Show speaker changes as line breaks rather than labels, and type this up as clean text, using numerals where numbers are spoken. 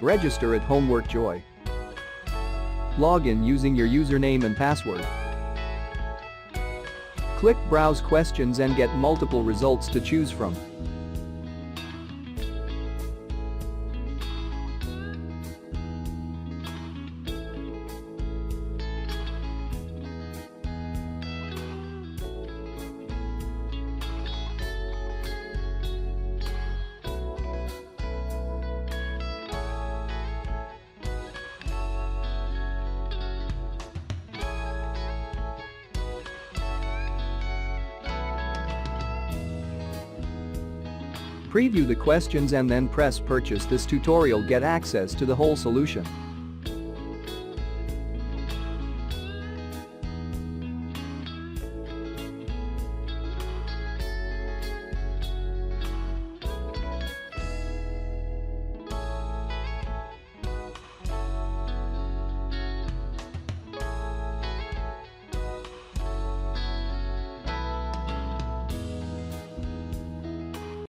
Register at Homework Joy. Log in using your username and password. Click Browse Questions and get multiple results to choose from. Preview the questions and then press Purchase. This tutorial get access to the whole solution.